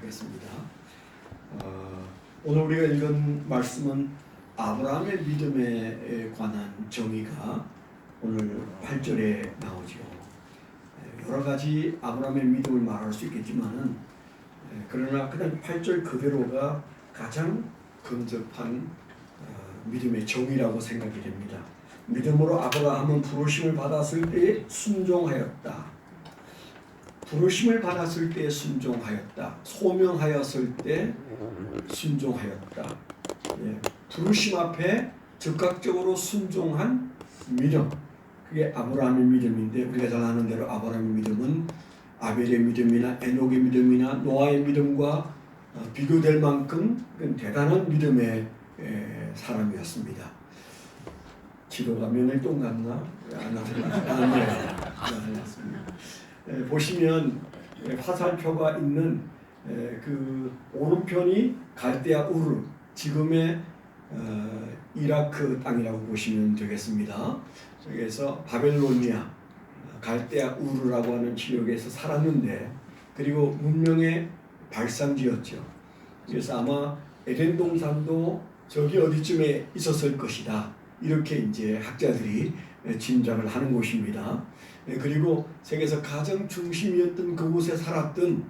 하겠습니다. 오늘 우리가 읽은 말씀은 아브라함의 믿음에 관한 정의가 오늘 8절에 나오죠. 여러 가지 아브라함의 믿음을 말할 수 있겠지만은 그러나 그냥 8절 그대로가 가장 근접한 믿음의 정의라고 생각이 됩니다. 믿음으로 아브라함은 부르심을 받았을 때에 순종하였다. 부르심을 받았을 때 순종하였다. 소명하였을 때 순종하였다. 부르심 앞에 즉각적으로 순종한 믿음. 그게 아브라함의 믿음인데 우리가 잘 아는 대로 아브라함의 믿음은 아벨의 믿음이나 에녹의 믿음이나 노아의 믿음과 비교될 만큼 대단한 믿음의 사람이었습니다. 지도가 면일동 같나? 안 왔습니다. 보시면 화살표가 있는 그 오른편이 갈대아 우르, 지금의 이라크 땅이라고 보시면 되겠습니다. 여기에서 바벨로니아, 갈대아 우르라고 하는 지역에서 살았는데, 그리고 문명의 발상지였죠. 그래서 아마 에덴 동산도 저기 어디쯤에 있었을 것이다. 이렇게 이제 학자들이 짐작을 하는 곳입니다. 그리고 세계에서 가장 중심이었던 그곳에 살았던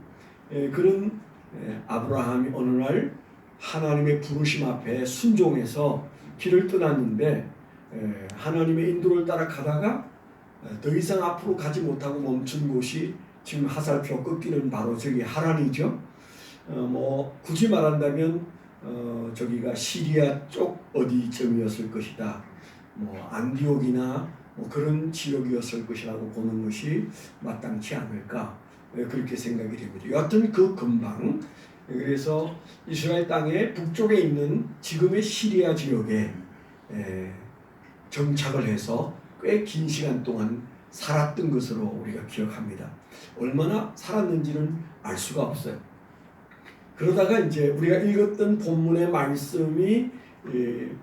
그런 아브라함이 어느 날 하나님의 부르심 앞에 순종해서 길을 떠났는데 하나님의 인도를 따라 가다가 더 이상 앞으로 가지 못하고 멈춘 곳이 지금 화살표 꺾이는 바로 저기 하란이죠. 굳이 말한다면 저기가 시리아 쪽 어디쯤이었을 것이다. 안디옥이나 그런 지역이었을 것이라고 보는 것이 마땅치 않을까 그렇게 생각이 됩니다. 여하튼 그 근방, 그래서 이스라엘 땅의 북쪽에 있는 지금의 시리아 지역에 정착을 해서 꽤 긴 시간 동안 살았던 것으로 우리가 기억합니다. 얼마나 살았는지는 알 수가 없어요. 그러다가 이제 우리가 읽었던 본문의 말씀이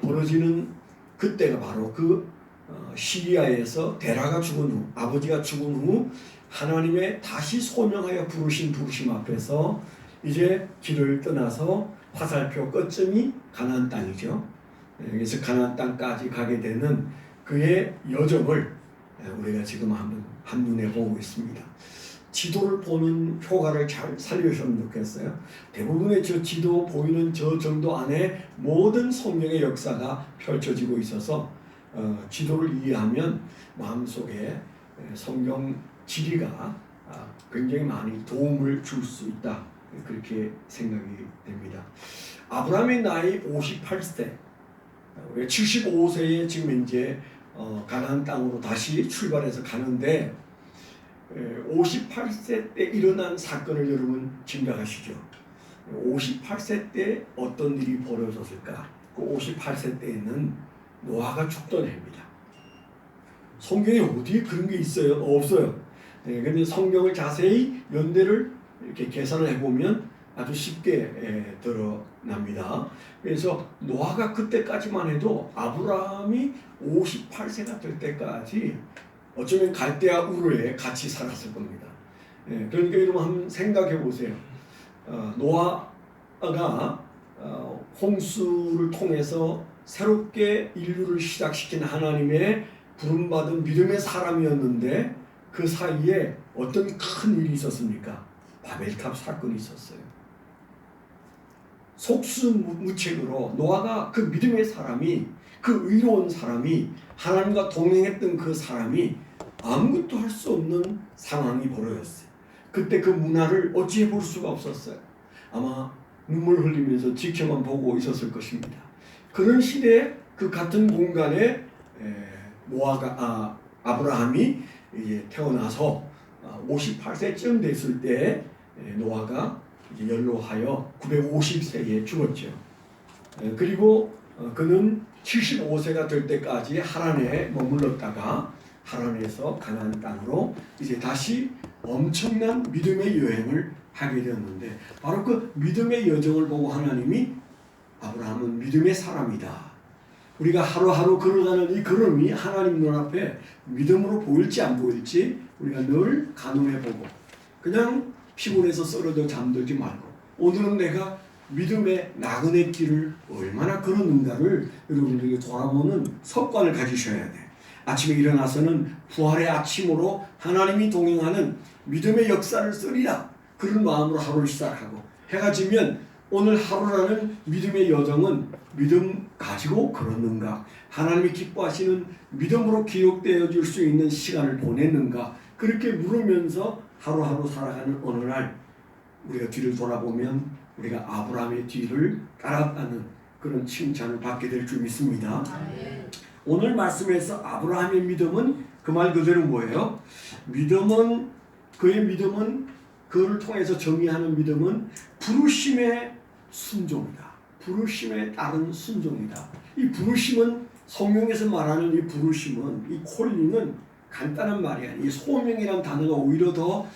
벌어지는 그때가 바로 그 시리아에서 데라가 죽은 후, 아버지가 죽은 후 하나님의 다시 소명하여 부르신 부르심 앞에서 이제 길을 떠나서 화살표 끝점이 가나안 땅이죠. 그래서 가나안 땅까지 가게 되는 그의 여정을 우리가 지금 한눈에 보고 있습니다. 지도를 보는 효과를 잘 살려주시면 좋겠어요. 대부분의 저 지도 보이는 저 정도 안에 모든 성경의 역사가 펼쳐지고 있어서 지도를 이해하면 마음속에 성경 지리가 굉장히 많이 도움을 줄 수 있다. 그렇게 생각이 됩니다. 아브라함의 나이 58세, 75세에 지금 이제 가나안 땅으로 다시 출발해서 가는데 58세 때 일어난 사건을 여러분 짐작하시죠? 58세 때 어떤 일이 벌어졌을까? 그 58세 때에는 노아가 죽던 해입니다. 성경에 어디에 그런 게 있어요? 없어요. 그런데 성경을 자세히 연대를 이렇게 계산을 해보면 아주 쉽게 드러납니다. 그래서 노아가 그때까지만 해도 아브라함이 58세가 될 때까지 어쩌면 갈대아 우르에 같이 살았을 겁니다. 그러니까 여러분 한번 생각해 보세요. 노아가 홍수를 통해서 새롭게 인류를 시작시킨 하나님의 부름받은 믿음의 사람이었는데 그 사이에 어떤 큰 일이 있었습니까? 바벨탑 사건이 있었어요. 속수무책으로 노아가 그 믿음의 사람이, 그 의로운 사람이, 하나님과 동행했던 그 사람이 아무것도 할 수 없는 상황이 벌어졌어요. 그때 그 문화를 어찌해 볼 수가 없었어요. 아마 눈물 흘리면서 지켜만 보고 있었을 것입니다. 그런 시대에 그 같은 공간에 아브라함이 이제 태어나서 58세쯤 됐을 때 노아가 이제 연로하여 950세에 죽었죠. 그리고 그는 75세가 될 때까지 하란에 머물렀다가 하란에서 가나안 땅으로 이제 다시 엄청난 믿음의 여행을 하게 되었는데 바로 그 믿음의 여정을 보고 하나님이 아브라함은 믿음의 사람이다. 우리가 하루하루 걸어가는 이 걸음이 하나님 눈앞에 믿음으로 보일지 안 보일지 우리가 늘 가늠해보고 그냥 피곤해서 쓰러져 잠들지 말고 오늘은 내가 믿음의 나그네 길을 얼마나 걸었는가를 여러분들이 돌아보는 습관을 가지셔야 돼. 아침에 일어나서는 부활의 아침으로 하나님이 동행하는 믿음의 역사를 쓰리라. 그런 마음으로 하루를 시작하고 해가 지면 오늘 하루라는 믿음의 여정은 믿음 가지고 걸었는가? 하나님이 기뻐하시는 믿음으로 기록되어 줄 수 있는 시간을 보냈는가? 그렇게 물으면서 하루하루 살아가는 어느 날 우리가 뒤를 돌아보면 우리가 아브라함의 뒤를 따랐다는 그런 칭찬을 받게 될 줄 믿습니다. 오늘 말씀에서 아브라함의 믿음은 그 말 그대로 뭐예요? 그의 믿음은 그를 통해서 정의하는 믿음은 부르심의 순종이다. 부르심에 따른 순종이다. 이 부르심은 성경에서 말하는 이 부르심은 이 콜링은 간단한 말이 아니에요. 이 소명이라는 단어가 오히려 더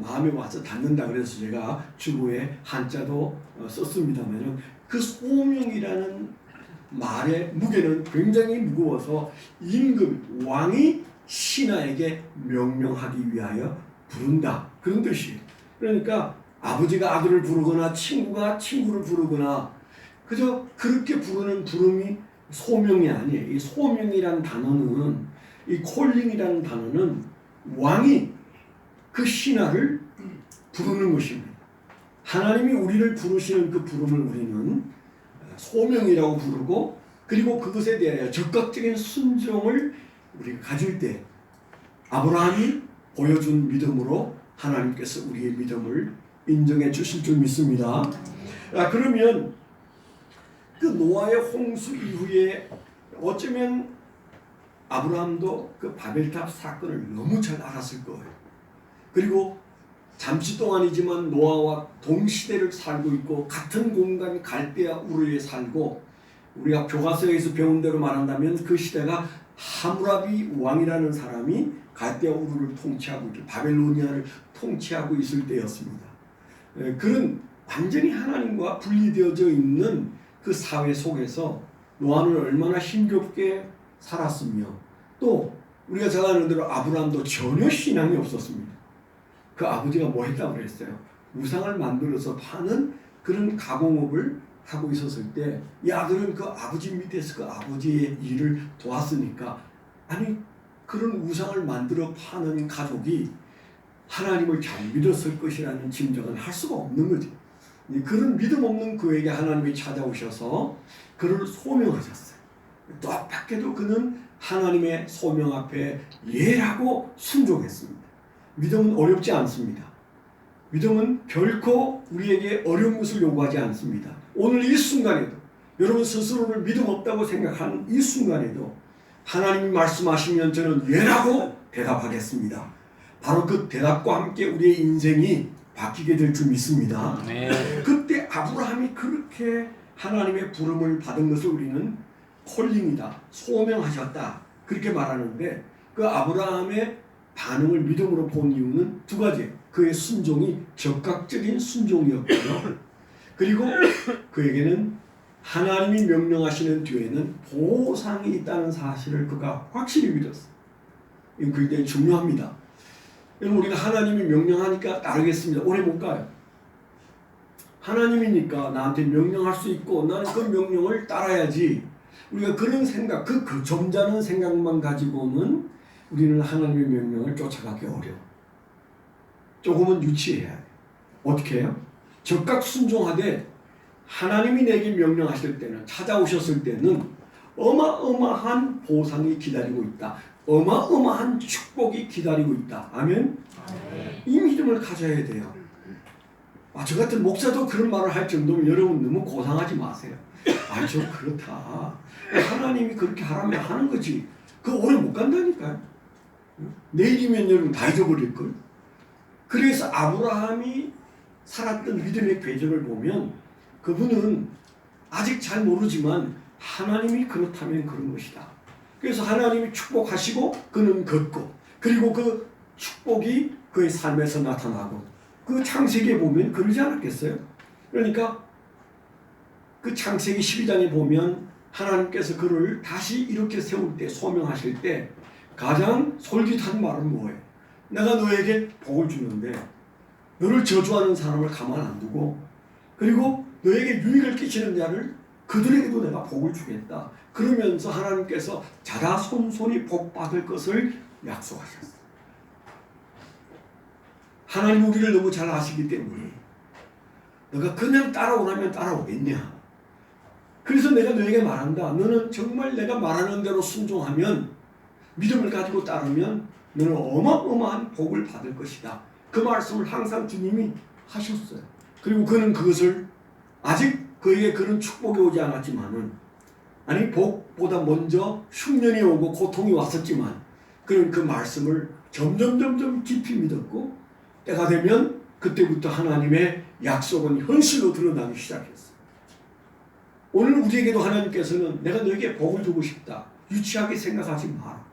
마음에 와서 닿는다. 그래서 제가 주보에 한자도 썼습니다만 그 소명이라는 말의 무게는 굉장히 무거워서 임금 왕이 신하에게 명령하기 위하여 부른다. 그런 뜻이에요. 그러니까 아버지가 아들을 부르거나 친구가 친구를 부르거나 그저 그렇게 부르는 부름이 소명이 아니에요. 이 소명이라는 단어는 이 콜링이라는 단어는 왕이 그 신하를 부르는 것입니다. 하나님이 우리를 부르시는 그 부름을 우리는 소명이라고 부르고 그리고 그것에 대하여 적극적인 순종을 우리가 가질 때 아브라함이 보여준 믿음으로 하나님께서 우리의 믿음을 인정해 주실 줄 믿습니다. 그러면 그 노아의 홍수 이후에 어쩌면 아브라함도 그 바벨탑 사건을 너무 잘 알았을 거예요. 그리고 잠시 동안이지만 노아와 동시대를 살고 있고 같은 공간 갈대아 우르에 살고 우리가 교과서에서 배운 대로 말한다면 그 시대가 하무라비 왕이라는 사람이 갈대아 우르를 통치하고 바벨로니아를 통치하고 있을 때였습니다. 그런 완전히 하나님과 분리되어져 있는 그 사회 속에서 노아는 얼마나 힘겹게 살았으며 또 우리가 잘 아는 대로 아브라함도 전혀 신앙이 없었습니다. 그 아버지가 뭐 했다고 그랬어요? 우상을 만들어서 파는 그런 가공업을 하고 있었을 때 이 아들은 그 아버지 밑에서 그 아버지의 일을 도왔으니까 아니 그런 우상을 만들어 파는 가족이 하나님을 잘 믿었을 것이라는 짐작은 할 수가 없는 거죠. 그런 믿음 없는 그에게 하나님이 찾아오셔서 그를 소명하셨어요. 뜻밖에도 그는 하나님의 소명 앞에 예라고 순종했습니다. 믿음은 어렵지 않습니다. 믿음은 결코 우리에게 어려운 것을 요구하지 않습니다. 오늘 이 순간에도 여러분 스스로를 믿음 없다고 생각하는 이 순간에도 하나님이 말씀하시면 저는 예라고 대답하겠습니다. 바로 그 대답과 함께 우리의 인생이 바뀌게 될 줄 믿습니다. 네. 그때 아브라함이 그렇게 하나님의 부름을 받은 것을 우리는 콜링이다, 소명하셨다 그렇게 말하는데 그 아브라함의 반응을 믿음으로 본 이유는 두 가지. 그의 순종이 적극적인 순종이었고요. 그리고 그에게는 하나님이 명령하시는 뒤에는 보상이 있다는 사실을 그가 확실히 믿었어요. 이건 굉장히 중요합니다. 우리가 하나님이 명령하니까 따르겠습니다. 오래 못 가요. 하나님이니까 나한테 명령할 수 있고 나는 그 명령을 따라야지. 우리가 그런 생각, 그 점잖은 생각만 가지고는 우리는 하나님의 명령을 쫓아가기 어려워. 조금은 유치해야 해. 어떻게 해요? 적극 순종하되 하나님이 내게 명령하실 때는 찾아오셨을 때는 어마어마한 보상이 기다리고 있다. 어마어마한 축복이 기다리고 있다. 아멘? 이 믿음을 가져야 돼요. 저 같은 목사도 그런 말을 할 정도면 여러분 너무 고상하지 마세요. 저 그렇다. 하나님이 그렇게 하라면 하는 거지. 그거 오래 못 간다니까요. 내일이면 여러분 다 잊어버릴걸. 그래서 아브라함이 살았던 믿음의 궤적을 보면 그분은 아직 잘 모르지만 하나님이 그렇다면 그런 것이다. 그래서 하나님이 축복하시고 그는 걷고 그리고 그 축복이 그의 삶에서 나타나고 그 창세기에 보면 그러지 않았겠어요? 그러니까 그 창세기 12장에 보면 하나님께서 그를 다시 이렇게 세울 때 소명하실 때 가장 솔깃한 말은 뭐예요? 내가 너에게 복을 주는데 너를 저주하는 사람을 가만 안 두고 그리고 너에게 유익을 끼치는 자를 그들에게도 내가 복을 주겠다. 그러면서 하나님께서 자라손손이 복 받을 것을 약속하셨어요. 하나님 우리를 너무 잘 아시기 때문에 너가 그냥 따라오라면 따라오겠냐. 그래서 내가 너에게 말한다. 너는 정말 내가 말하는 대로 순종하면, 믿음을 가지고 따르면 너는 어마어마한 복을 받을 것이다. 그 말씀을 항상 주님이 하셨어요. 그리고 그는 그것을, 아직 그에게 그런 축복이 오지 않았지만은, 아니 복보다 먼저 흉년이 오고 고통이 왔었지만 그는 그 말씀을 점점 깊이 믿었고, 때가 되면 그때부터 하나님의 약속은 현실로 드러나기 시작했어요. 오늘 우리에게도 하나님께서는 내가 너에게 복을 주고 싶다. 유치하게 생각하지 마라.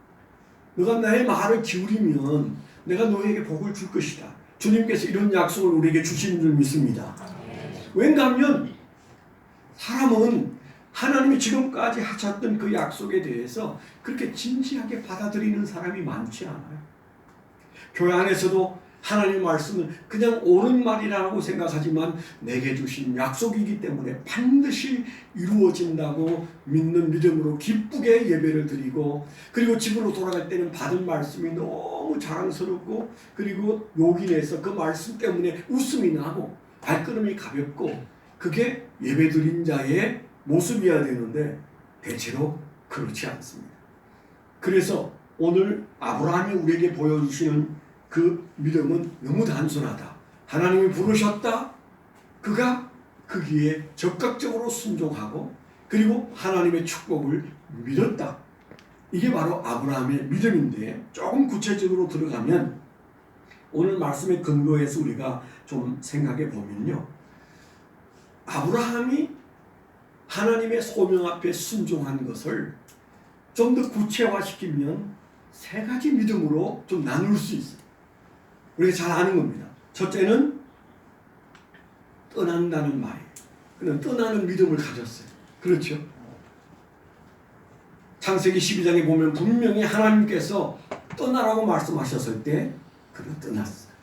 너가 나의 말을 기울이면 내가 너에게 복을 줄 것이다. 주님께서 이런 약속을 우리에게 주시는 줄 믿습니다. 왠가 하면 사람은 하나님이 지금까지 하셨던 그 약속에 대해서 그렇게 진지하게 받아들이는 사람이 많지 않아요. 교회 안에서도 하나님의 말씀은 그냥 옳은 말이라고 생각하지만 내게 주신 약속이기 때문에 반드시 이루어진다고 믿는 믿음으로 기쁘게 예배를 드리고, 그리고 집으로 돌아갈 때는 받은 말씀이 너무 자랑스럽고, 그리고 요긴해서 그 말씀 때문에 웃음이 나고 발걸음이 가볍고, 그게 예배 드린 자의 모습이어야 되는데 대체로 그렇지 않습니다. 그래서 오늘 아브라함이 우리에게 보여주시는 그 믿음은 너무 단순하다. 하나님이 부르셨다. 그가 거기에 적극적으로 순종하고, 그리고 하나님의 축복을 믿었다. 이게 바로 아브라함의 믿음인데, 조금 구체적으로 들어가면 오늘 말씀의 근거에서 우리가 좀 생각해 보면요, 아브라함이 하나님의 소명 앞에 순종한 것을 좀 더 구체화시키면 세 가지 믿음으로 좀 나눌 수 있어요. 우리가 잘 아는 겁니다. 첫째는 떠난다는 말이에요. 그는 떠나는 믿음을 가졌어요. 그렇죠? 창세기 12장에 보면 분명히 하나님께서 떠나라고 말씀하셨을 때 그는 떠났어요.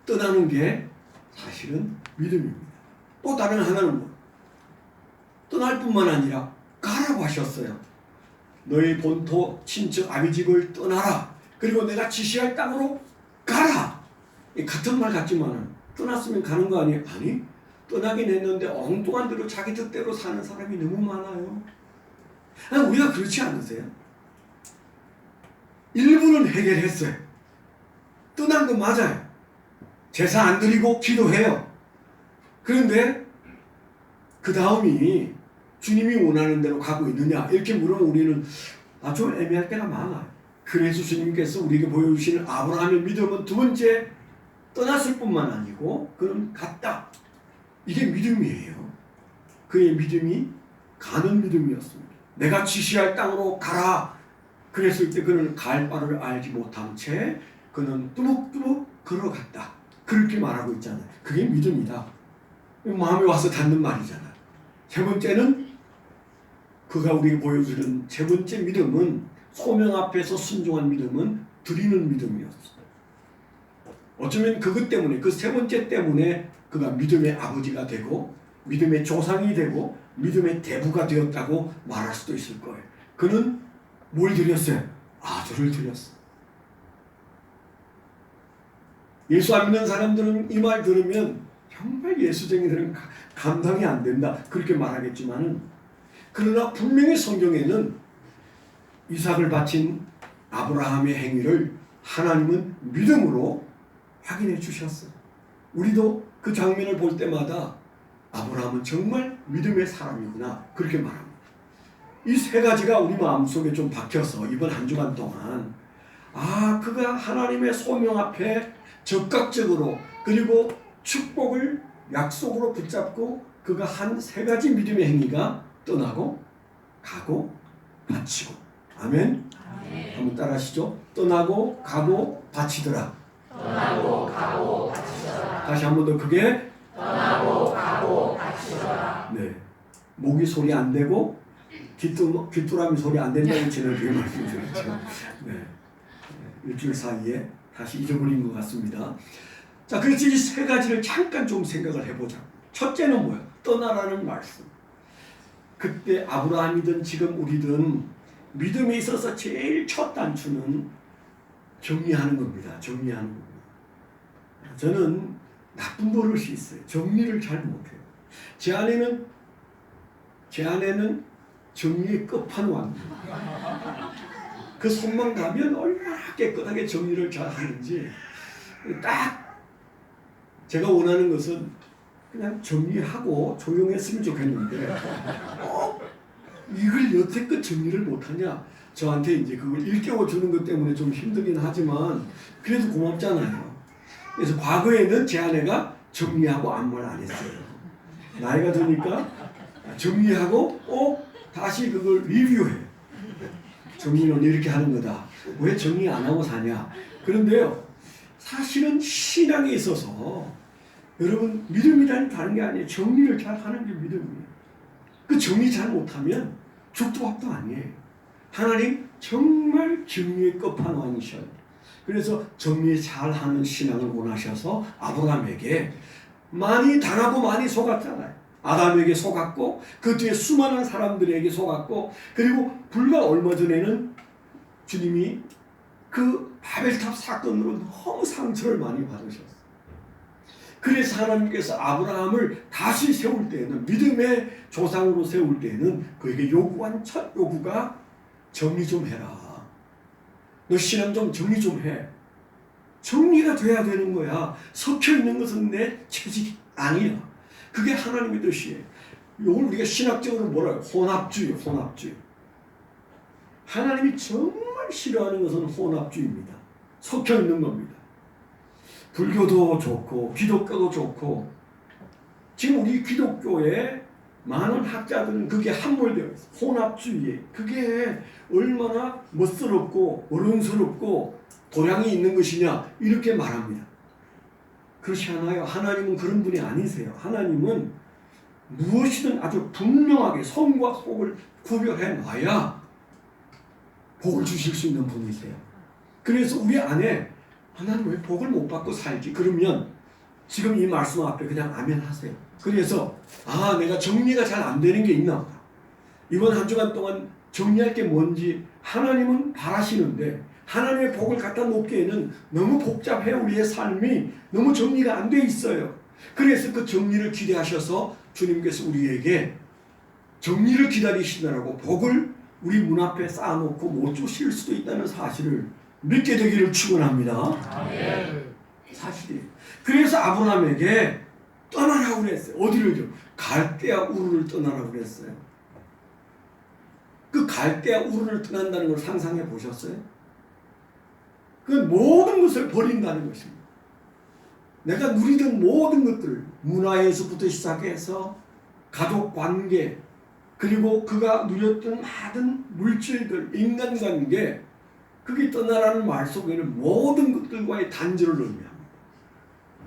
떠나는 게 사실은 믿음입니다. 또 다른 하나는 뭐? 떠날 뿐만 아니라 가라고 하셨어요. 너희 본토 친척 아비 집을 떠나라. 그리고 내가 지시할 땅으로 가라. 같은 말 같지만 떠났으면 가는 거 아니에요? 아니, 떠나긴 했는데 엉뚱한 대로 자기 뜻대로 사는 사람이 너무 많아요. 아니, 우리가 그렇지 않으세요? 일부는 해결했어요. 떠난 거 맞아요. 제사 안 드리고 기도해요. 그런데 그 다음이 주님이 원하는 대로 가고 있느냐 이렇게 물으면 우리는 좀 애매할 때가 많아요. 그래서 주님께서 우리에게 보여주시는 아브라함의 믿음은 두 번째, 떠났을 뿐만 아니고 그는 갔다. 이게 믿음이에요. 그의 믿음이 가는 믿음이었습니다. 내가 지시할 땅으로 가라. 그랬을 때 그는 갈 바를 알지 못한 채 그는 뚜벅뚜벅 걸어갔다. 그렇게 말하고 있잖아요. 그게 믿음이다. 마음에 와서 닿는 말이잖아요. 세 번째는, 그가 우리에게 보여주는 세 번째 믿음은, 소명 앞에서 순종한 믿음은 드리는 믿음이었어요. 어쩌면 그것 때문에, 그 세 번째 때문에 그가 믿음의 아버지가 되고 믿음의 조상이 되고 믿음의 대부가 되었다고 말할 수도 있을 거예요. 그는 뭘 드렸어요? 아들을 드렸어요. 예수 안 믿는 사람들은 이 말 들으면 정말 예수쟁이들은 감당이 안 된다 그렇게 말하겠지만은, 그러나 분명히 성경에는 이삭을 바친 아브라함의 행위를 하나님은 믿음으로 확인해 주셨어요. 우리도 그 장면을 볼 때마다 아브라함은 정말 믿음의 사람이구나 그렇게 말합니다. 이 세 가지가 우리 마음속에 좀 박혀서 이번 한 주간 동안, 그가 하나님의 소명 앞에 적극적으로, 그리고 축복을 약속으로 붙잡고 그가 한 세 가지 믿음의 행위가 떠나고 가고 바치고. 아멘. 아멘. 한번 따라 하시죠. 떠나고 가고 바치더라. 떠나고 가고 바치더라. 다시 한 번 더 크게. 떠나고 가고 바치더라. 네. 목이 소리 안 되고 귀뚜라미 소리 안 된다는 지난 주에 말씀드렸죠. 네. 일주일 사이에 다시 잊어버린 것 같습니다. 자, 그래서 이 세 가지를 잠깐 좀 생각을 해보자. 첫째는 뭐야? 떠나라는 말씀. 그때 아브라함이든 지금 우리든 믿음에 있어서 제일 첫 단추는 정리하는 겁니다. 정리하는 겁니다. 저는 나쁜 버릇이 있어요. 정리를 잘 못해요. 제 아내는 정리의 끝판왕입니다. 그 손만 가면 얼마나 깨끗하게 정리를 잘 하는지. 딱 제가 원하는 것은 그냥 정리하고 조용했으면 좋겠는데 이걸 여태껏 정리를 못하냐. 저한테 이제 그걸 일깨워 주는 것 때문에 좀 힘들긴 하지만 그래도 고맙잖아요. 그래서 과거에는 제 아내가 정리하고 아무 말 안 했어요. 나이가 드니까 정리하고 다시 그걸 리뷰해. 정리는 이렇게 하는 거다. 왜 정리 안 하고 사냐. 그런데요, 사실은 신앙에 있어서 여러분 믿음이라는 다른 게 아니에요. 정리를 잘 하는 게 믿음이에요. 그 정리 잘 못하면 죽도 밥도 아니에요. 하나님 정말 정리의 끝판왕이셔요. 그래서 정리 잘하는 신앙을 원하셔서 아브라함에게 많이 당하고 많이 속았잖아요. 아담에게 속았고 그 뒤에 수많은 사람들에게 속았고 그리고 불과 얼마 전에는 주님이 그 바벨탑 사건으로 너무 상처를 많이 받으셨어요. 그래서 하나님께서 아브라함을 다시 세울 때에는 믿음의 조상으로 세울 때에는 그에게 요구한 첫 요구가 정리 좀 해라. 너 신앙 좀 정리 좀 해. 정리가 돼야 되는 거야. 섞여 있는 것은 내 체질이 아니야. 그게 하나님의 뜻이에요. 이걸 우리가 신학적으로 뭐라 해요? 혼합주의, 혼합주의. 하나님이 정말 싫어하는 것은 혼합주의입니다. 섞여 있는 겁니다. 불교도 좋고 기독교도 좋고 지금 우리 기독교에 많은 학자들은 그게 함몰되어 있어요. 혼합주의에. 그게 얼마나 멋스럽고 어른스럽고 도량이 있는 것이냐 이렇게 말합니다. 그렇지 않아요. 하나님은 그런 분이 아니세요. 하나님은 무엇이든 아주 분명하게 선과 속을 구별해 놔야 복을 주실 수 있는 분이세요. 그래서 우리 안에 나는 왜 복을 못 받고 살지? 그러면 지금 이 말씀 앞에 그냥 아멘 하세요. 그래서 내가 정리가 잘 안 되는 게 있나 보다. 이번 한 주간 동안 정리할 게 뭔지 하나님은 바라시는데 하나님의 복을 갖다 놓기에는 너무 복잡해. 우리의 삶이 너무 정리가 안 돼 있어요. 그래서 그 정리를 기대하셔서 주님께서 우리에게 정리를 기다리시느라고 복을 우리 문 앞에 쌓아놓고 못 주실 수도 있다는 사실을 믿게 되기를 축원합니다. 사실이에요. 그래서 아브라함에게 떠나라고 그랬어요. 어디를요? 갈대아 우르를 떠나라고 그랬어요. 그 갈대아 우르를 떠난다는 걸 상상해 보셨어요? 그 모든 것을 버린다는 것입니다. 내가 누리던 모든 것들, 문화에서부터 시작해서 가족 관계, 그리고 그가 누렸던 많은 물질들, 인간관계, 그게 떠나라는 말 속에는 모든 것들과의 단절을 의미합니다.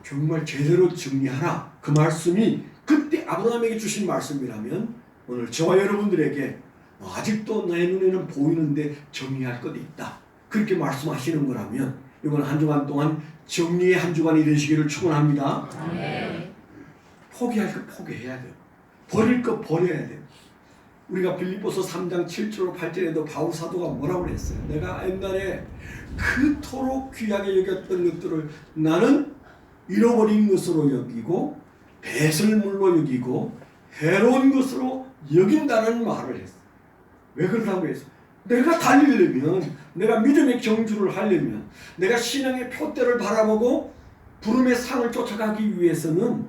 정말 제대로 정리하라. 그 말씀이 그때 아브라함에게 주신 말씀이라면 오늘 저와 여러분들에게 아직도 내 눈에는 보이는데 정리할 것이 있다. 그렇게 말씀하시는 거라면 이번 한 주간 동안 정리의 한 주간이 되시기를 축원합니다. 포기할 것 포기해야 돼요. 버릴 것 버려야 돼요. 우리가 빌립보서 3장 7절 8절에도 바울 사도가 뭐라고 그랬어요? 내가 옛날에 그토록 귀하게 여겼던 것들을 나는 잃어버린 것으로 여기고 배설물로 여기고 해로운 것으로 여긴다는 말을 했어요. 왜 그러라고 했어요? 내가 달리려면, 내가 믿음의 경주를 하려면, 내가 신앙의 표대를 바라보고 부름의 상을 쫓아가기 위해서는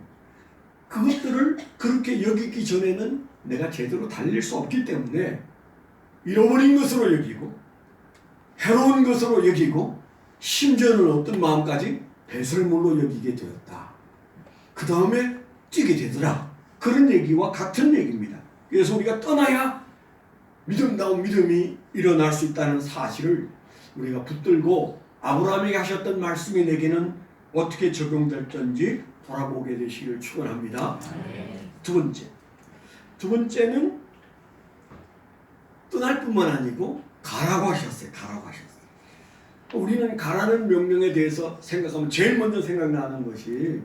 그것들을 그렇게 여기기 전에는 내가 제대로 달릴 수 없기 때문에 잃어버린 것으로 여기고 해로운 것으로 여기고 심지어는 어떤 마음까지 배설물로 여기게 되었다. 그 다음에 뛰게 되더라. 그런 얘기와 같은 얘기입니다. 그래서 우리가 떠나야 믿음다운 믿음이 일어날 수 있다는 사실을 우리가 붙들고 아브라함에게 하셨던 말씀이 내게는 어떻게 적용될지 돌아보게 되시기를 축원합니다. 두 번째는 떠날 뿐만 아니고 가라고 하셨어요. 가라고 하셨어요. 우리는 가라는 명령에 대해서 생각하면 제일 먼저 생각나는 것이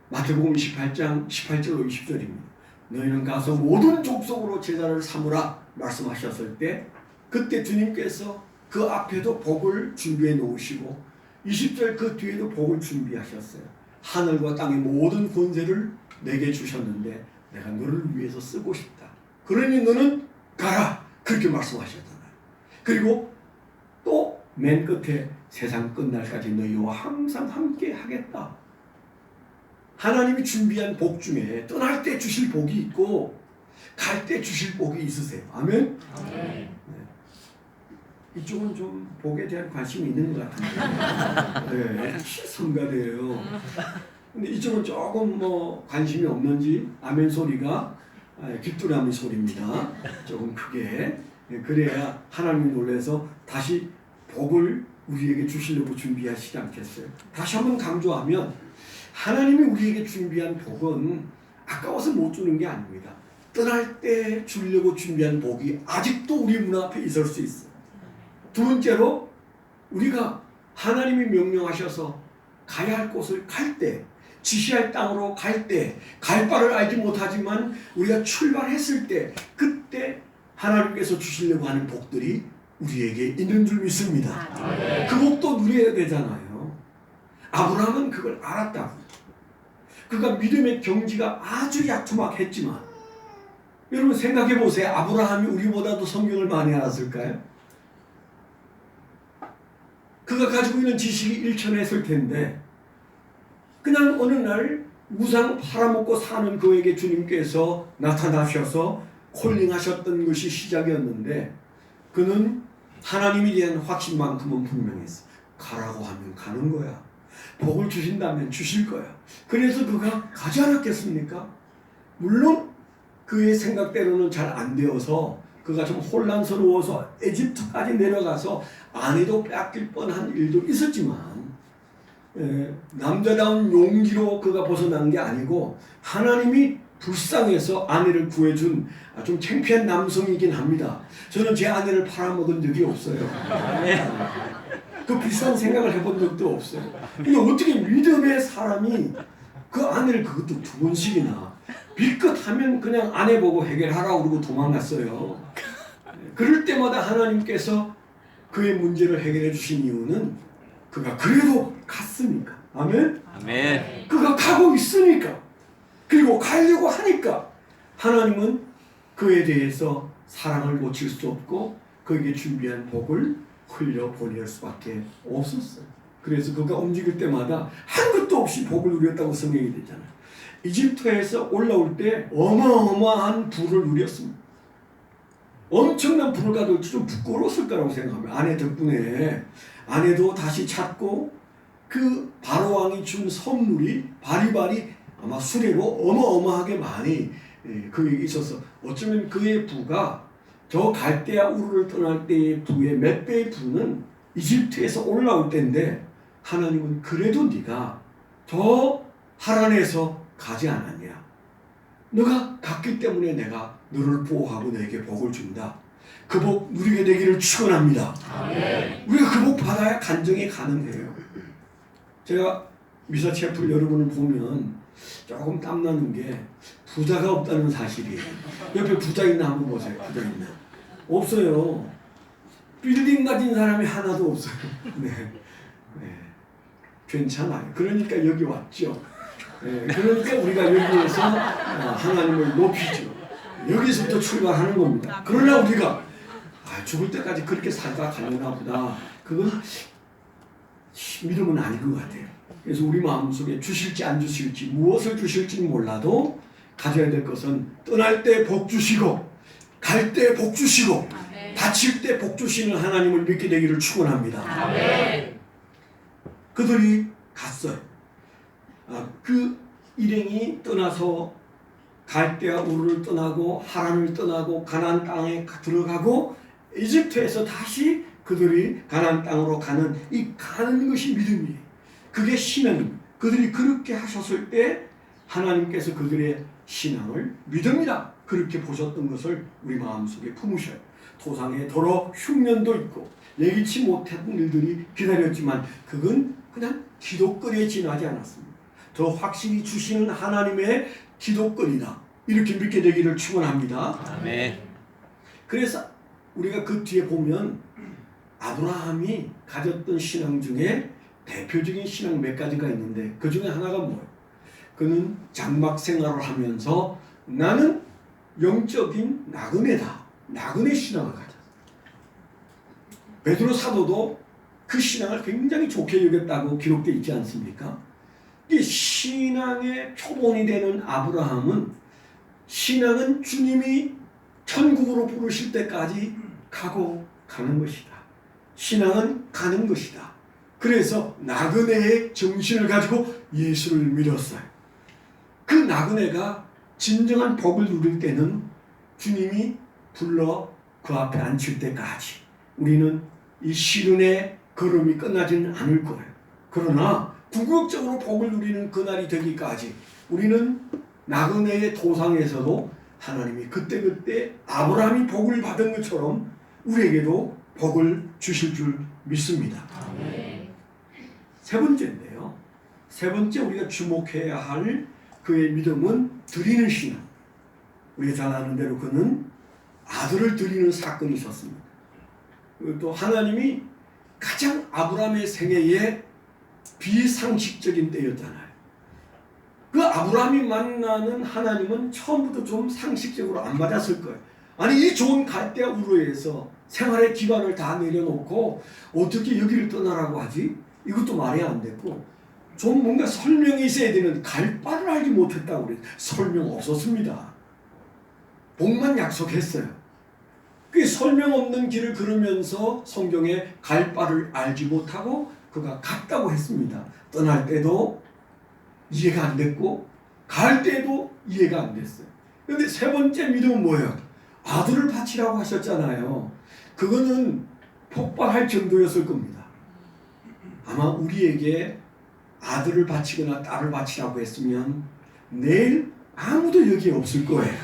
마태복음 28장 18절 20절입니다. 너희는 가서 모든 족속으로 제자를 삼으라 말씀하셨을 때 그때 주님께서 그 앞에도 복을 준비해 놓으시고 20절 그 뒤에도 복을 준비하셨어요. 하늘과 땅의 모든 권세를 내게 주셨는데 내가 너를 위해서 쓰고 싶다. 그러니 너는 가라. 그렇게 말씀하셨잖아요. 그리고 또 맨 끝에 세상 끝날까지 너희와 항상 함께 하겠다. 하나님이 준비한 복 중에 떠날 때 주실 복이 있고 갈 때 주실 복이 있으세요. 아멘? 네. 이쪽은 좀 복에 대한 관심이 있는 것 같은데 네, 성가대예요. 근데 이쪽은 조금 뭐 관심이 없는지 아멘 소리가 귀뚜라미 소리입니다. 조금 크게 그래야 하나님이 놀라서 다시 복을 우리에게 주시려고 준비하시지 않겠어요. 다시 한번 강조하면 하나님이 우리에게 준비한 복은 아까워서 못 주는 게 아닙니다. 떠날 때 주려고 준비한 복이 아직도 우리 문 앞에 있을 수 있어요. 두 번째로 우리가 하나님이 명령하셔서 가야 할 곳을 갈 때, 지시할 땅으로 갈 때, 갈 바를 알지 못하지만 우리가 출발했을 때 그때 하나님께서 주시려고 하는 복들이 우리에게 있는 줄 믿습니다. 그 복도 누려야 되잖아요. 아브라함은 그걸 알았다고. 그가 믿음의 경지가 아주 야투막했지만 여러분 생각해 보세요. 아브라함이 우리보다도 성경을 많이 알았을까요? 그가 가지고 있는 지식이 일천했을 텐데 그냥 어느 날 우상 팔아먹고 사는 그에게 주님께서 나타나셔서 콜링하셨던 것이 시작이었는데 그는 하나님에 대한 확신만큼은 분명했어. 가라고 하면 가는 거야. 복을 주신다면 주실 거야. 그래서 그가 가지 않았겠습니까? 물론 그의 생각대로는 잘 안 되어서 그가 좀 혼란스러워서 에집트까지 내려가서 아내도 뺏길 뻔한 일도 있었지만 남자다운 용기로 그가 벗어난 게 아니고 하나님이 불쌍해서 아내를 구해준 좀 창피한 남성이긴 합니다. 저는 제 아내를 팔아먹은 적이 없어요. 그 비싼 생각을 해본 적도 없어요. 근데 어떻게 믿음의 사람이 그 아내를 그것도 두 번씩이나 빌끗하면 그냥 아내 보고 해결하라고 그러고 도망갔어요. 그럴 때마다 하나님께서 그의 문제를 해결해 주신 이유는 그가 그래도 갔으니까. 아멘? 아멘. 그가 가고 있으니까. 그리고 가려고 하니까 하나님은 그에 대해서 사랑을 놓칠 수 없고 그에게 준비한 복을 흘려보낼 수밖에 없었어요. 그래서 그가 움직일 때마다 한 것도 없이 복을 누렸다고 성경이 되잖아요. 이집트에서 올라올 때 어마어마한 부를 누렸습니다. 엄청난 부를 가도 좀 부끄러웠을 거라고 생각합니다. 아내 덕분에 아내도 다시 찾고 그 바로왕이 준 선물이 바리바리 아마 수레로 어마어마하게 많이 그에게 있어서 어쩌면 그의 부가 저 갈대아 우르를 떠날 때의 부의 몇 배의 부는 이집트에서 올라올 때인데 하나님은 그래도 네가 저 하란에서 가지 않았냐. 너가 갔기 때문에 내가 너를 보호하고 너에게 복을 준다. 그 복 누리게 되기를 축원합니다. 우리가 그 복 받아야 간증이 가능해요. 제가 미사체플 여러분을 보면 조금 땀나는 게 부자가 없다는 사실이에요. 옆에 부자 있나 한번 보세요. 부자 있나? 없어요. 빌딩 가진 사람이 하나도 없어요. 네. 괜찮아요. 그러니까 여기 왔죠. 그러니까 우리가 여기에서 하나님을 높이죠. 여기서부터 출발하는 겁니다. 그러나 우리가 죽을 때까지 그렇게 살다 가려나 보다. 그건 믿음은 아닌 것 같아요. 그래서 우리 마음속에 주실지 안 주실지 무엇을 주실지는 몰라도 가져야 될 것은 떠날 때 복 주시고 갈 때 복 주시고 다칠 때 복 주시는 하나님을 믿게 되기를 축원합니다. 아멘. 그들이 갔어요. 그 일행이 떠나서 갈대아 우르를 떠나고 하란을 떠나고 가나안 땅에 들어가고 이집트에서 다시 그들이 가나안 땅으로 가는 이 가는 것이 믿음이에요. 그게 신앙입니다. 그들이 그렇게 하셨을 때 하나님께서 그들의 신앙을 믿음이다 그렇게 보셨던 것을 우리 마음속에 품으셔요. 토상에 더러 흉년도 있고 예기치 못한 일들이 기다렸지만 그건 그냥 기독거리에 지나지 않았습니다. 더 확실히 주시는 하나님의 기독거리다. 이렇게 믿게 되기를 축원합니다. 아멘. 그래서 우리가 그 뒤에 보면 아브라함이 가졌던 신앙 중에 대표적인 신앙 몇 가지가 있는데 그 중에 하나가 뭐예요? 그는 장막 생활을 하면서 나는 영적인 나그네다. 나그네 신앙을 가졌어요. 베드로 사도도 그 신앙을 굉장히 좋게 여겼다고 기록되어 있지 않습니까? 이 신앙의 표본이 되는 아브라함은 신앙은 주님이 천국으로 부르실 때까지 가고 가는 것이다. 신앙은 가는 것이다. 그래서 나그네의 정신을 가지고 예수를 믿었어요. 그 나그네가 진정한 복을 누릴 때는 주님이 불러 그 앞에 앉힐 때까지 우리는 이 시련의 걸음이 끝나지는 않을 거예요. 그러나 궁극적으로 복을 누리는 그날이 되기까지 우리는 나그네의 도상에서도 하나님이 그때그때 아브라함이 복을 받은 것처럼 우리에게도 복을 주실 줄 믿습니다. 세 번째인데요. 세 번째 우리가 주목해야 할 그의 믿음은 드리는 신앙. 우리가 잘 아는 대로 그는 아들을 드리는 사건이 있었습니다. 또 하나님이 가장 아브라함의 생애에 비상식적인 때였잖아요. 그 아브라함이 만나는 하나님은 처음부터 좀 상식적으로 안 맞았을 거예요. 아니 이 좋은 갈대아 우르에서 생활의 기반을 다 내려놓고 어떻게 여기를 떠나라고 하지? 이것도 말이 안 됐고 좀 뭔가 설명이 있어야 되는 갈 바를 알지 못했다고 그래요. 설명 없었습니다. 복만 약속했어요. 그 설명 없는 길을 걸으면서 성경에 갈 바를 알지 못하고 그가 갔다고 했습니다. 떠날 때도 이해가 안 됐고 갈 때도 이해가 안 됐어요. 그런데 세 번째 믿음은 뭐예요? 아들을 바치라고 하셨잖아요. 그거는 폭발할 정도였을 겁니다. 아마 우리에게 아들을 바치거나 딸을 바치라고 했으면 내일 아무도 여기에 없을 거예요.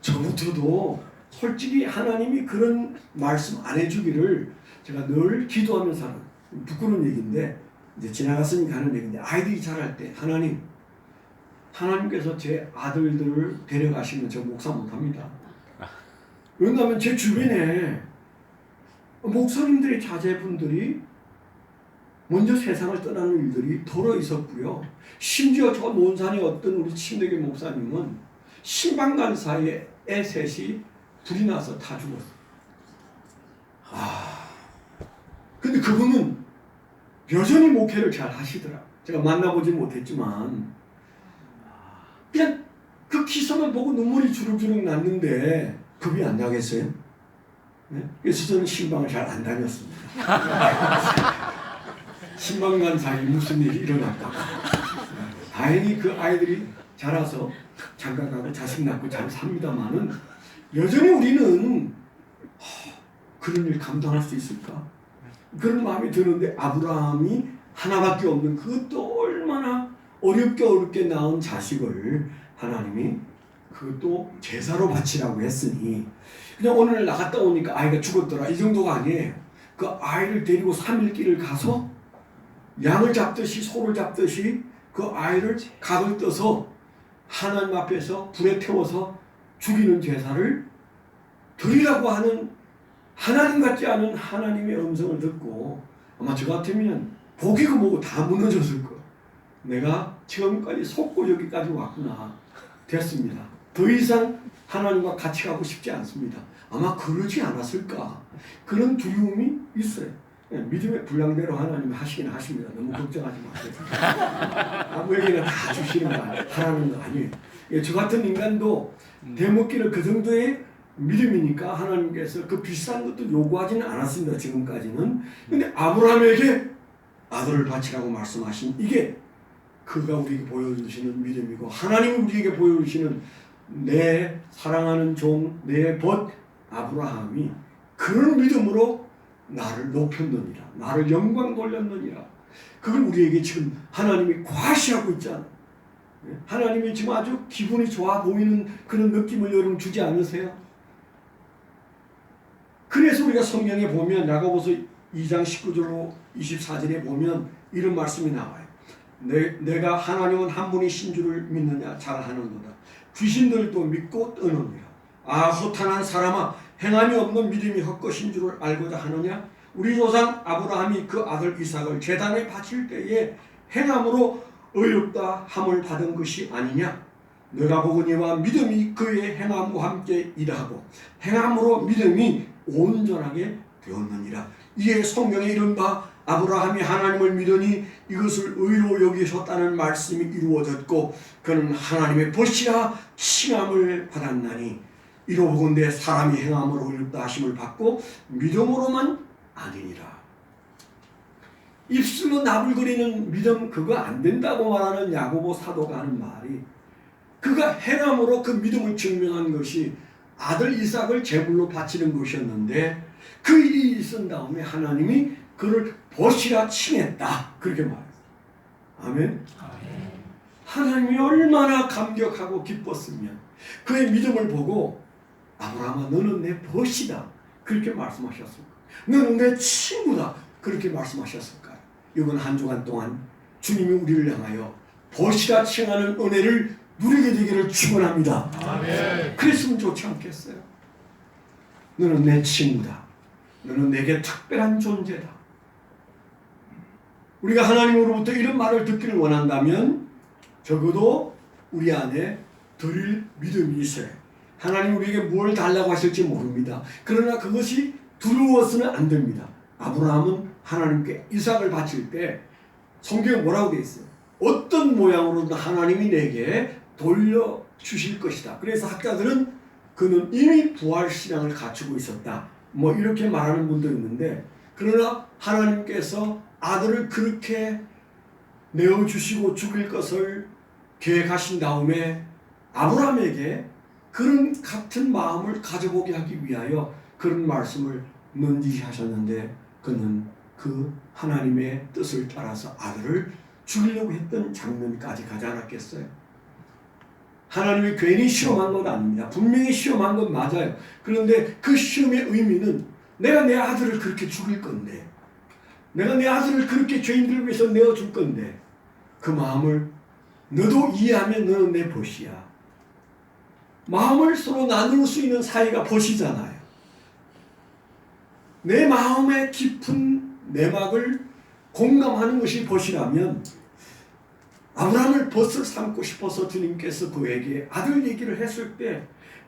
저부터도 솔직히 하나님이 그런 말씀 안 해주기를 제가 늘 기도하며 사는 부끄러운 얘기인데 이제 지나갔으니까 하는 얘기인데 아이들이 자랄 때 하나님께서 제 아들들을 데려가시면 저 목사 못합니다. 왜냐하면 제 주변에 목사님들의 자제분들이 먼저 세상을 떠나는 일들이 더러 있었고요. 심지어 저 논산의 어떤 우리 침례교 목사님은 신방간 사이에 애 셋이 불이 나서 다 죽었어요. 근데 그분은 여전히 목회를 잘 하시더라. 제가 만나보지 못했지만 그냥 그 기사만 보고 눈물이 주룩주룩 났는데 겁이 안 나겠어요? 네? 그래서 저는 신방을 잘 안 다녔습니다. 신방간 사이에 무슨 일이 일어났다고. 다행히 그 아이들이 자라서 장가 가고 자식 낳고 잘 삽니다만은 여전히 우리는 그런 일 감당할 수 있을까? 그런 마음이 드는데 아브라함이 하나밖에 없는 그것도 얼마나 어렵게 낳은 자식을 하나님이 그것도 제사로 바치라고 했으니 그냥 오늘 나갔다 오니까 아이가 죽었더라 이 정도가 아니에요. 그 아이를 데리고 3일 길을 가서 양을 잡듯이 소를 잡듯이 그 아이를 각을 떠서 하나님 앞에서 불에 태워서 죽이는 제사를 드리라고 하는 하나님 같지 않은 하나님의 음성을 듣고 아마 저 같으면 보기고 뭐고 다 무너졌을 거예요. 내가 지금까지 속고 여기까지 왔구나. 됐습니다. 더 이상 하나님과 같이 가고 싶지 않습니다. 아마 그러지 않았을까. 그런 두려움이 있어요. 믿음의 분량대로 하나님이 하시긴 하십니다. 너무 걱정하지 마세요. 아무에게나 다 주시는 거 하라는 거 아니에요. 저 같은 인간도 대먹기를 그 정도의 믿음이니까 하나님께서 그 비싼 것도 요구하지는 않았습니다. 지금까지는. 근데 아브라함에게 아들을 바치라고 말씀하신 이게 그가 우리에게 보여주시는 믿음이고 하나님이 우리에게 보여주시는 내 사랑하는 종, 내 벗 아브라함이 그런 믿음으로 나를 높였느니라. 나를 영광 돌렸느니라. 그걸 우리에게 지금 하나님이 과시하고 있잖아요. 하나님이 지금 아주 기분이 좋아 보이는 그런 느낌을 여러분 주지 않으세요? 그래서 우리가 성경에 보면 야고보서 2장 19절로 24절에 보면 이런 말씀이 나와요. 내가 하나님은 한 분이신 줄을 믿느냐 잘 하는도다. 귀신들도 믿고 떠느니라. 아 허탄한 사람아, 행함이 없는 믿음이 헛것인 줄을 알고자 하느냐. 우리 조상 아브라함이 그 아들 이삭을 제단에 바칠 때에 행함으로 의롭다 함을 받은 것이 아니냐. 내가 보거니와 믿음이 그의 행함과 함께 일하고 행함으로 믿음이 온전하게 되었느니라. 이에 성경에 이른바 아브라함이 하나님을 믿으니 이것을 의로 여기셨다는 말씀이 이루어졌고 그는 하나님의 벗이라 칭함을 받았나니 이로 보건대 사람이 행함으로 의롭다 하심을 받고 믿음으로만 아니니라. 입술로 나불거리는 믿음 그거 안 된다고 말하는 야고보 사도가 하는 말이, 그가 행함으로 그 믿음을 증명한 것이 아들 이삭을 제물로 바치는 것이었는데 그 일이 있은 다음에 하나님이 그를 벗이라 칭했다 그렇게 말했어요. 아멘. 하나님이 얼마나 감격하고 기뻤으면 그의 믿음을 보고 아브라함아 너는 내 벗이다 그렇게 말씀하셨을까. 너는 내 친구다 그렇게 말씀하셨을까요? 이번 한 주간 동안 주님이 우리를 향하여 벗이라 칭하는 은혜를 누리게 되기를 축원합니다. 아멘. 그랬으면 좋지 않겠어요? 너는 내 친구다. 너는 내게 특별한 존재다. 우리가 하나님으로부터 이런 말을 듣기를 원한다면 적어도 우리 안에 드릴 믿음이 있어요. 하나님 우리에게 뭘 달라고 하실지 모릅니다. 그러나 그것이 두려워서는 안 됩니다. 아브라함은 하나님께 이삭을 바칠 때 성경에 뭐라고 되어 있어요? 어떤 모양으로든 하나님이 내게 돌려주실 것이다. 그래서 학자들은 그는 이미 부활신앙을 갖추고 있었다. 뭐 이렇게 말하는 분도 있는데, 그러나 하나님께서 아들을 그렇게 내어주시고 죽일 것을 계획하신 다음에 아브라함에게 그런 같은 마음을 가져보게 하기 위하여 그런 말씀을 넌지시 하셨는데 그는 그 하나님의 뜻을 따라서 아들을 죽이려고 했던 장면까지 가지 않았겠어요? 하나님이 괜히 시험한 건 아닙니다. 분명히 시험한 건 맞아요. 그런데 그 시험의 의미는 내가 내 아들을 그렇게 죽일 건데, 내가 내 아들을 그렇게 죄인들을 위해서 내어줄 건데, 그 마음을 너도 이해하면 너는 내 벗이야. 마음을 서로 나눌 수 있는 사이가 벗이잖아요. 내 마음의 깊은 내막을 공감하는 것이 벗이라면 아브라함을 벗을 삼고 싶어서 주님께서 그에게 아들 얘기를 했을 때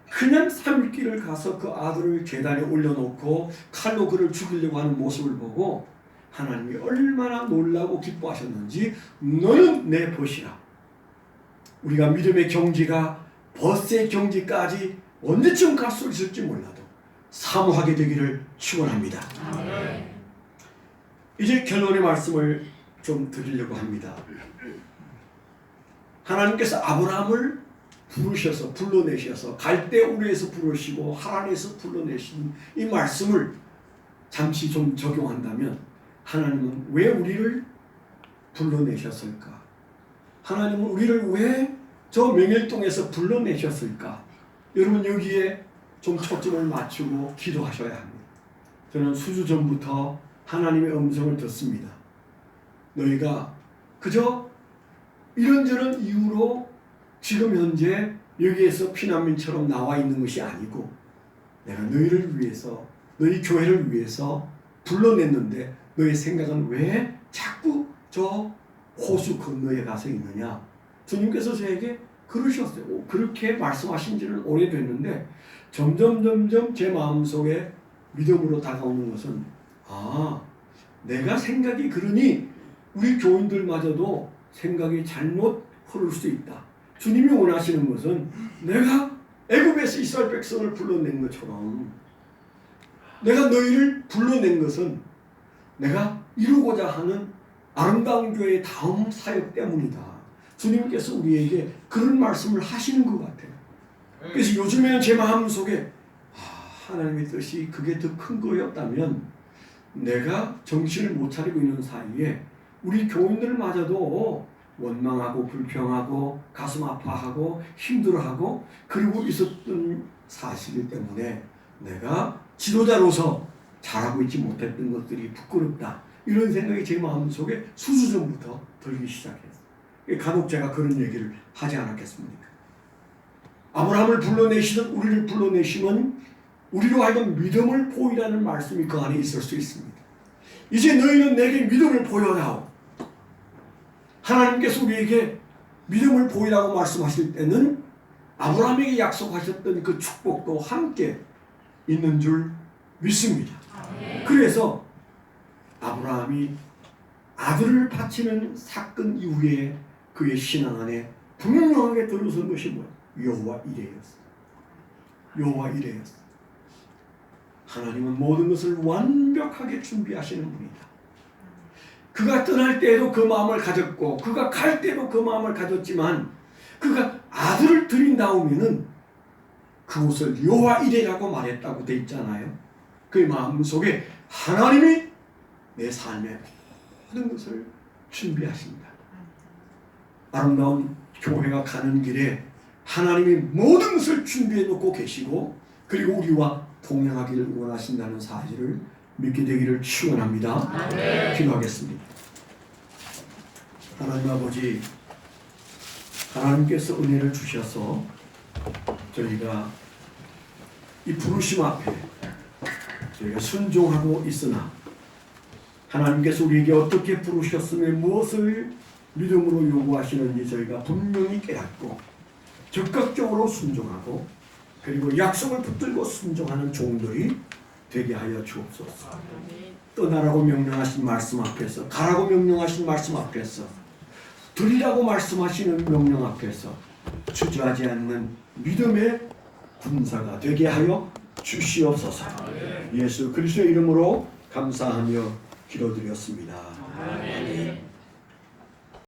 그냥 산길을 가서 그 아들을 제단에 올려놓고 칼로 그를 죽이려고 하는 모습을 보고 하나님이 얼마나 놀라고 기뻐하셨는지 너는 내 벗이라. 우리가 믿음의 경지가 벗의 경지까지 언제쯤 갈 수 있을지 몰라도 사모하게 되기를 축원합니다. 이제 결론의 말씀을 좀 드리려고 합니다. 하나님께서 아브라함을 부르셔서 불러내셔서 갈대우르에서 부르시고 하란에서 불러내신 이 말씀을 잠시 좀 적용한다면 하나님은 왜 우리를 불러내셨을까? 하나님은 우리를 왜 저 명일동에서 불러내셨을까? 여러분 여기에 좀 초점을 맞추고 기도하셔야 합니다. 저는 수주 전부터 하나님의 음성을 듣습니다. 너희가 그저 이런저런 이유로 지금 현재 여기에서 피난민처럼 나와 있는 것이 아니고 내가 너희를 위해서, 너희 교회를 위해서 불러냈는데 너희 생각은 왜 자꾸 저 호수 건너에 가서 있느냐? 주님께서 저에게 그러셨어요. 그렇게 말씀하신 지는 오래됐는데 점점 제 마음속에 믿음으로 다가오는 것은 내가 생각이 그러니 우리 교인들마저도 생각이 잘못 흐를 수 있다. 주님이 원하시는 것은 내가 애굽에서 이스라엘 백성을 불러낸 것처럼 내가 너희를 불러낸 것은 내가 이루고자 하는 아름다운 교회의 다음 사역 때문이다. 주님께서 우리에게 그런 말씀을 하시는 것 같아요. 그래서 요즘에는 제 마음속에 하나님의 뜻이 그게 더 큰 거였다면 내가 정신을 못 차리고 있는 사이에 우리 교인들마저도 원망하고 불평하고 가슴 아파하고 힘들어하고 그리고 있었던 사실 때문에 내가 지도자로서 잘하고 있지 못했던 것들이 부끄럽다. 이런 생각이 제 마음속에 수주 전부터 들기 시작했어요. 간혹 제가 그런 얘기를 하지 않았겠습니까? 아브라함을 불러내시던 우리를 불러내시면 우리로 하여금 믿음을 보이라는 말씀이 그 안에 있을 수 있습니다. 이제 너희는 내게 믿음을 보여다오. 하나님께서 우리에게 믿음을 보이라고 말씀하실 때는 아브라함에게 약속하셨던 그 축복도 함께 있는 줄 믿습니다. 그래서 아브라함이 아들을 바치는 사건 이후에 그의 신앙 안에 분명하게 들어선 것이 뭐예요? 여호와 이레였어요. 여호와 이레였어요. 하나님은 모든 것을 완벽하게 준비하시는 분이다. 그가 떠날 때에도 그 마음을 가졌고 그가 갈 때도 그 마음을 가졌지만 그가 아들을 드린 다음에는 그곳을 여호와 이레라고 말했다고 돼 있잖아요. 그의 마음속에 하나님이 내 삶의 모든 것을 준비하신다. 아름다운 교회가 가는 길에 하나님이 모든 것을 준비해 놓고 계시고 그리고 우리와 동행하기를 원하신다는 사실을 믿게 되기를 축원합니다. 기도하겠습니다. 하나님 아버지, 하나님께서 은혜를 주셔서 저희가 이 부르심 앞에 저희가 순종하고 있으나 하나님께서 우리에게 어떻게 부르셨으며 무엇을 믿음으로 요구하시는지 저희가 분명히 깨닫고 적극적으로 순종하고 그리고 약속을 붙들고 순종하는 종들이 되게 하여 주옵소서. 떠나라고 명령하신 말씀 앞에서, 가라고 명령하신 말씀 앞에서, 드리라고 말씀하시는 명령 앞에서 주저하지 않는 믿음의 군사가 되게 하여 주시옵소서. 예수 그리스도의 이름으로 감사하며 기도드렸습니다.